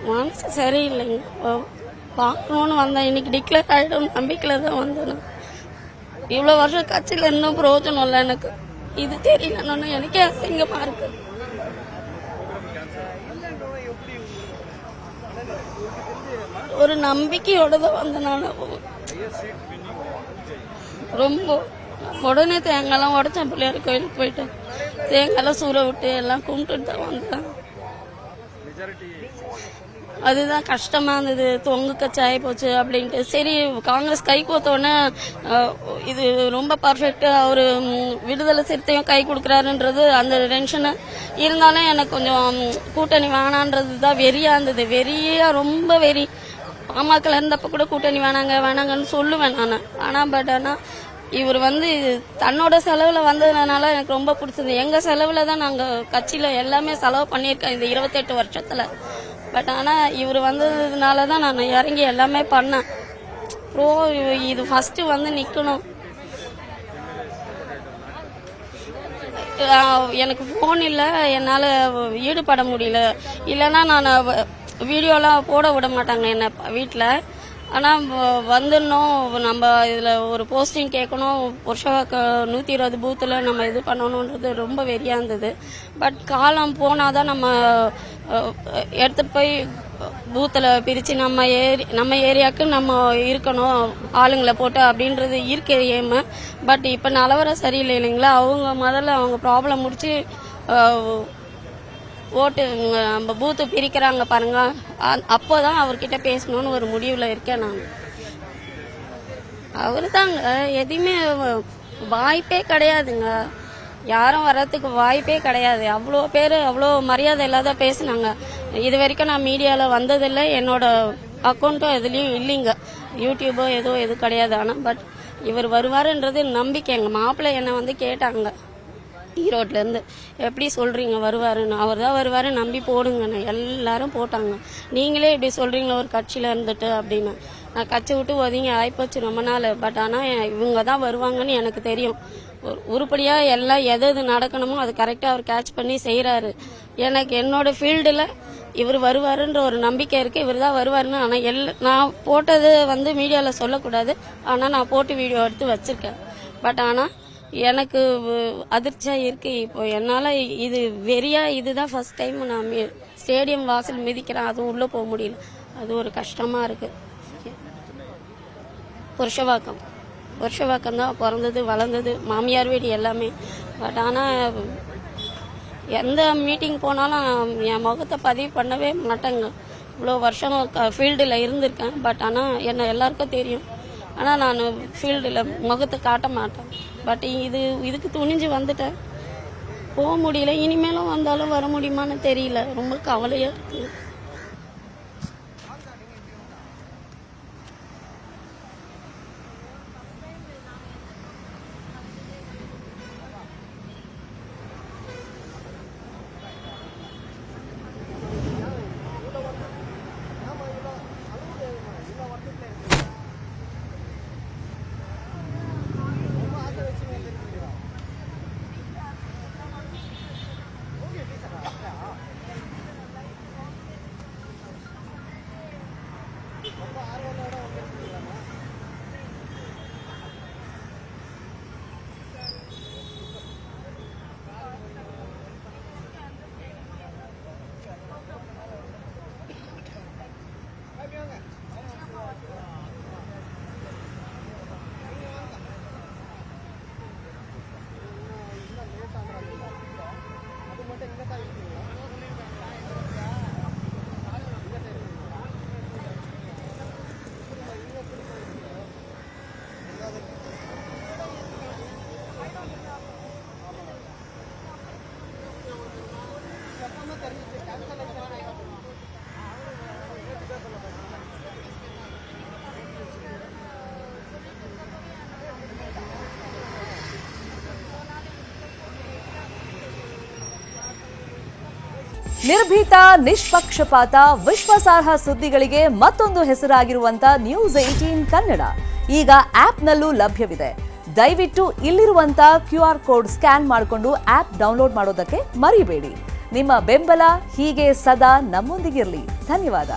மனசு சரியில்லைங்க. பார்க்கணுன்னு வந்தேன். இன்னைக்கு டிக்ளேர் ஆகிடும் நம்பிக்கையில் தான் வந்தேன். இவ்வளோ வருஷம் கட்சியில் இன்னும் பிரயோஜனம் இல்லை எனக்கு. இது தெரியலன்னு எனக்கே அசிங்கமா இருக்கு. ஒரு நம்பிக்கையோட தான் வந்தேன் நான். ரொம்ப உடனே தேங்காய்லாம் உடச்சேன். பிள்ளையார் கோயிலுக்கு போயிட்டு தேங்காயெல்லாம் சூற விட்டு எல்லாம் கும்பிட்டுட்டு தான் வந்தேன். அதுதான் கஷ்டமா இருந்தது. தொங்கு கச்சாயி போச்சு அப்படின்ட்டு. சரி, காங்கிரஸ் கை கோத்தோடனே இது ரொம்ப பர்ஃபெக்டா அவரு விடுதலை சிறுத்தையும் கை கொடுக்குறாருன்றது அந்த டென்ஷனு இருந்தாலும் எனக்கு கொஞ்சம் கூட்டணி வேணான்றது தான் வெறியா இருந்தது. வெறியா ரொம்ப வெறி. பாமகல இருந்தப்ப கூட கூட்டணி வேணாங்கன்னு சொல்லுவேன் நான். ஆனால் இவர் தன்னோட செலவுல வந்ததுனால எனக்கு ரொம்ப பிடிச்சது. எங்க செலவுல தான் நாங்க கட்சியில எல்லாமே செலவு பண்ணியிருக்கோம் இந்த 28 வருஷத்துல. பட் ஆனால் இவர் வந்ததுனால தான் நான் இறங்கி எல்லாமே பண்ணேன். இது ஃபர்ஸ்ட் நிக்கணும். எனக்கு ஃபோன் இல்லை, என்னால் ஈடுபட முடியல. இல்லைன்னா நான் வீடியோலாம் போட விட மாட்டாங்க என்ன வீட்டில். ஆனால் வந்துடணும், நம்ம இதில் ஒரு போஸ்டிங் கேட்கணும், வருஷம் 120 பூத்தில் நம்ம இது பண்ணணுன்றது ரொம்ப வெறியாக இருந்தது. பட் காலம் போனால் தான் நம்ம எடுத்துகிட்டு போய் பூத்தில் பிரித்து நம்ம ஏரியாவுக்கு நம்ம இருக்கணும் ஆளுங்களை போட்டு அப்படின்றது இருக்க ஏம. பட் இப்போ நிலவரம் சரியில்லை இல்லைங்களா. முதல்ல அவங்க ப்ராப்ளம் முடிச்சு ஓட்டு நம்ம பூத்து பிரிக்கிறாங்க பாருங்க. அப்போதான் அவர்கிட்ட பேசணும்னு ஒரு முடிவில் இருக்கேன் நான். அவரு தாங்க எதுவுமே வாய்ப்பே கிடையாதுங்க. யாரும் வர்றதுக்கு வாய்ப்பே கிடையாது. அவ்வளோ பேர் அவ்வளோ மரியாதை இல்லாத பேசினாங்க. இது வரைக்கும் நான் மீடியாவில் வந்ததில்லை. என்னோட அக்கௌண்ட்டும் எதுலேயும் இல்லைங்க. யூடியூபோ எதுவும் கிடையாது. ஆனால் பட் இவர் வருவாருன்றது நம்பிக்கை. எங்கள் மாப்பிள்ளை என்னை கேட்டாங்க ஈரோட்ல இருந்து, எப்படி சொல்றீங்க வருவாருன்னு. அவர் தான் வருவாரு நம்பி போடுங்கன்னு எல்லாரும் போட்டாங்க. நீங்களே இப்படி சொல்றீங்களா ஒரு கட்சியில இருந்துட்டு அப்படின்னு. நான் கட்சி விட்டு ஒதுங்கி ஆயிப்போச்சு ரொம்ப நாள். பட் ஆனால் இவங்க தான் வருவாங்கன்னு எனக்கு தெரியும். உருப்படியா எல்லாம் எது நடக்கணுமோ அது கரெக்டா அவர் கேட்ச் பண்ணி செய்யறாரு. எனக்கு என்னோட ஃபீல்டுல இவர் வருவாருன்ற ஒரு நம்பிக்கை இருக்கு. இவர் தான் வருவாருன்னு. ஆனால் நான் போட்டது மீடியாவில் சொல்லக்கூடாது. ஆனால் நான் போட்டு வீடியோ எடுத்து வச்சிருக்கேன். பட் ஆனால் எனக்கு அதிர்ச்சியா இருக்கு. இப்போ என்னால இது வெறியா இதுதான் ஃபர்ஸ்ட் டைம் நான் ஸ்டேடியம் வாசல் மிதிக்கிறேன். அதுவும் உள்ள போக முடியல. அது ஒரு கஷ்டமா இருக்கு. புருஷவாக்கம் தான் பிறந்தது வளர்ந்தது, மாமியார் வீடு எல்லாமே. பட் ஆனால் எந்த மீட்டிங் போனாலும் என் முகத்தை பதிவு பண்ணவே மாட்டேங்க. இவ்வளோ வருஷம் ஃபீல்டில் இருந்திருக்கேன். பட் ஆனால் என்ன எல்லாருக்கும் தெரியும். ஆனால் நான் ஃபீல்டில் முகத்தை காட்ட மாட்டேன். பட் இதுக்கு துணிஞ்சு வந்துட்டேன். போக முடியல. இனிமேலும் வந்தாலும் வர முடியுமான்னு தெரியல. ரொம்ப கவலையாக இருக்குது. ನಿರ್ಭೀತ, ನಿಷ್ಪಕ್ಷಪಾತ, ವಿಶ್ವಾಸಾರ್ಹ ಸುದ್ದಿಗಳಿಗೆ ಮತ್ತೊಂದು ಹೆಸರಾಗಿರುವಂತ ನ್ಯೂಸ್ 18 ಕನ್ನಡ ಈಗ ಆಪ್ನಲ್ಲೂ ಲಭ್ಯವಿದೆ. ದಯವಿಟ್ಟು ಇಲ್ಲಿರುವಂತ QR ಕೋಡ್ ಸ್ಕ್ಯಾನ್ ಮಾಡಿಕೊಂಡು ಆಪ್ ಡೌನ್ಲೋಡ್ ಮಾಡೋದಕ್ಕೆ ಮರಿಬೇಡಿ. ನಿಮ್ಮ ಬೆಂಬಲ ಹೀಗೆ ಸದಾ ನಮ್ಮೊಂದಿಗಿರಲಿ. ಧನ್ಯವಾದ.